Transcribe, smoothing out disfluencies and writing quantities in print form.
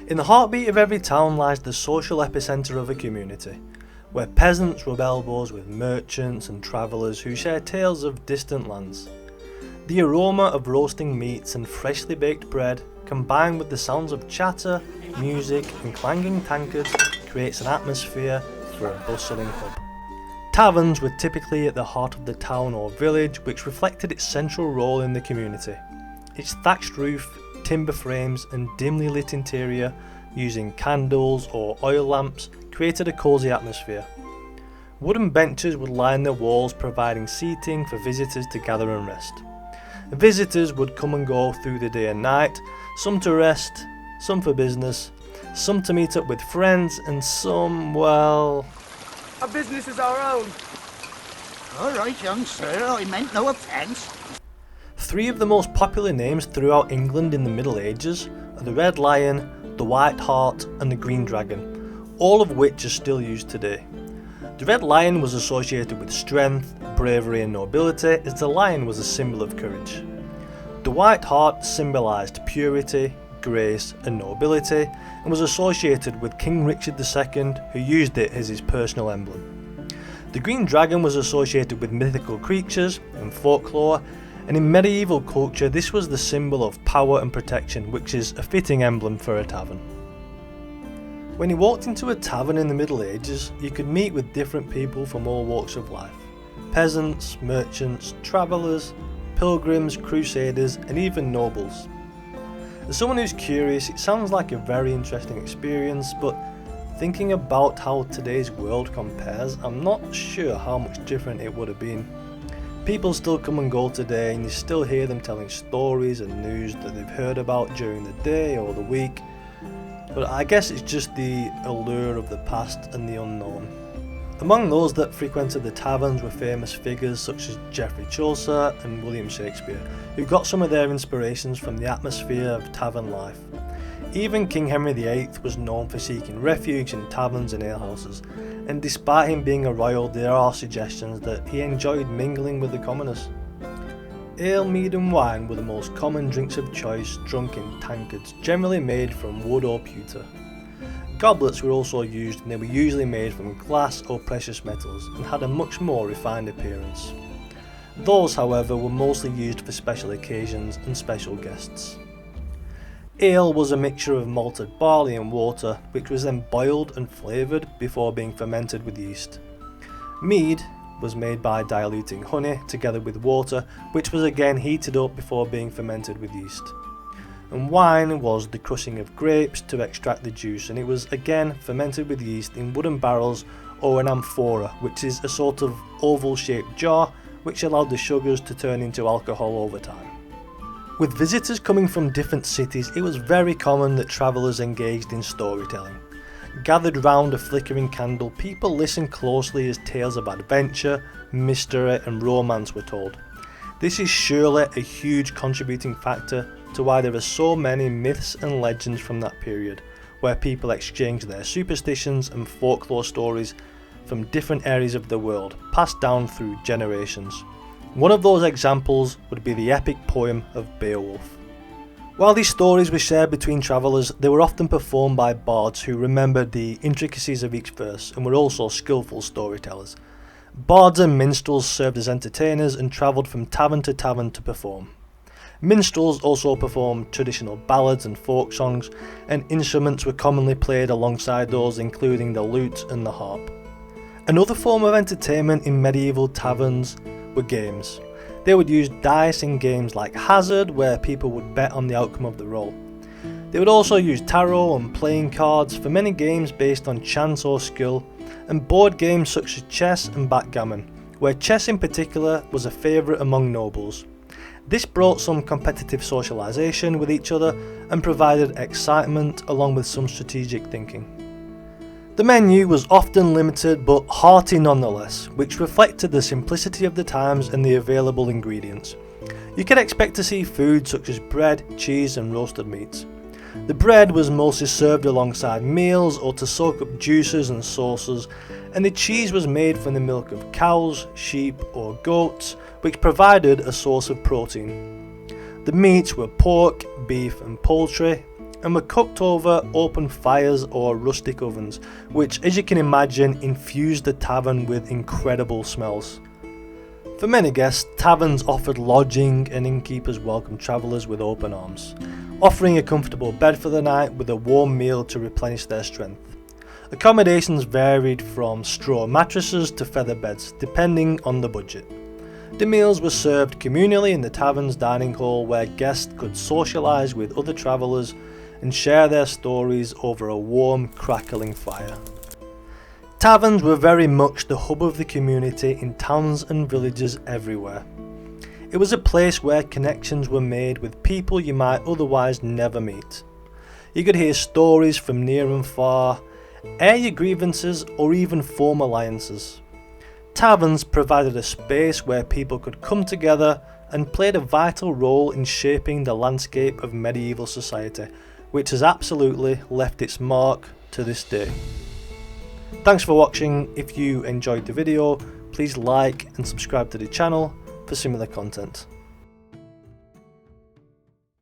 In the heartbeat of every town lies the social epicentre of a community, where peasants rub elbows with merchants and travellers who share tales of distant lands. The aroma of roasting meats and freshly baked bread, combined with the sounds of chatter, music and clanging tankards, creates an atmosphere for a bustling hub. Taverns were typically at the heart of the town or village, which reflected its central role in the community. Its thatched roof, timber frames and dimly lit interior, using candles or oil lamps, created a cosy atmosphere. Wooden benches would line the walls, providing seating for visitors to gather and rest. Visitors would come and go through the day and night, some to rest, some for business, some to meet up with friends, and some, well... Our business is our own. All right, young sir, I meant no offence. Three of the most popular names throughout England in the Middle Ages are the Red Lion, the White Hart and the Green Dragon, all of which are still used today. The Red Lion was associated with strength, bravery and nobility, as the lion was a symbol of courage. The White Hart symbolised purity, grace and nobility, and was associated with King Richard II, who used it as his personal emblem. The Green Dragon was associated with mythical creatures and folklore, and in medieval culture this was the symbol of power and protection, which is a fitting emblem for a tavern. When you walked into a tavern in the Middle Ages, you could meet with different people from all walks of life. Peasants, merchants, travellers, pilgrims, crusaders and even nobles. As someone who's curious, it sounds like a very interesting experience, but thinking about how today's world compares, I'm not sure how much different it would have been. People still come and go today, and you still hear them telling stories and news that they've heard about during the day or the week, but I guess it's just the allure of the past and the unknown. Among those that frequented the taverns were famous figures such as Geoffrey Chaucer and William Shakespeare, who got some of their inspirations from the atmosphere of tavern life. Even King Henry VIII was known for seeking refuge in taverns and alehouses, and despite him being a royal, there are suggestions that he enjoyed mingling with the commoners. Ale, mead and wine were the most common drinks of choice, drunk in tankards, generally made from wood or pewter. Goblets were also used, and they were usually made from glass or precious metals and had a much more refined appearance. Those, however, were mostly used for special occasions and special guests. Ale was a mixture of malted barley and water, which was then boiled and flavoured before being fermented with yeast. Mead was made by diluting honey together with water, which was again heated up before being fermented with yeast. And wine was the crushing of grapes to extract the juice, and it was again fermented with yeast in wooden barrels or an amphora, which is a sort of oval shaped jar which allowed the sugars to turn into alcohol over time. With visitors coming from different cities, it was very common that travellers engaged in storytelling. Gathered round a flickering candle, people listened closely as tales of adventure, mystery and romance were told. This is surely a huge contributing factor to why there are so many myths and legends from that period, where people exchange their superstitions and folklore stories from different areas of the world, passed down through generations. One of those examples would be the epic poem of Beowulf. While these stories were shared between travellers, they were often performed by bards who remembered the intricacies of each verse and were also skillful storytellers. Bards and minstrels served as entertainers and travelled from tavern to perform. Minstrels also performed traditional ballads and folk songs, and instruments were commonly played alongside those, including the lute and the harp. Another form of entertainment in medieval taverns were games. They would use dice in games like Hazard, where people would bet on the outcome of the roll. They would also use tarot and playing cards for many games based on chance or skill, and board games such as chess and backgammon, where chess in particular was a favourite among nobles. This brought some competitive socialisation with each other and provided excitement along with some strategic thinking. The menu was often limited but hearty nonetheless, which reflected the simplicity of the times and the available ingredients. You could expect to see food such as bread, cheese and roasted meats. The bread was mostly served alongside meals or to soak up juices and sauces, and the cheese was made from the milk of cows, sheep or goats, which provided a source of protein. The meats were pork, beef and poultry, and were cooked over open fires or rustic ovens, which, as you can imagine, infused the tavern with incredible smells. For many guests, taverns offered lodging and innkeepers welcomed travellers with open arms, offering a comfortable bed for the night with a warm meal to replenish their strength. Accommodations varied from straw mattresses to feather beds, depending on the budget. The meals were served communally in the tavern's dining hall, where guests could socialise with other travellers and share their stories over a warm, crackling fire. Taverns were very much the hub of the community in towns and villages everywhere. It was a place where connections were made with people you might otherwise never meet. You could hear stories from near and far, air your grievances, or even form alliances. Taverns provided a space where people could come together and played a vital role in shaping the landscape of medieval society, which has absolutely left its mark to this day. Thanks for watching. If you enjoyed the video, please like and subscribe to the channel for similar content.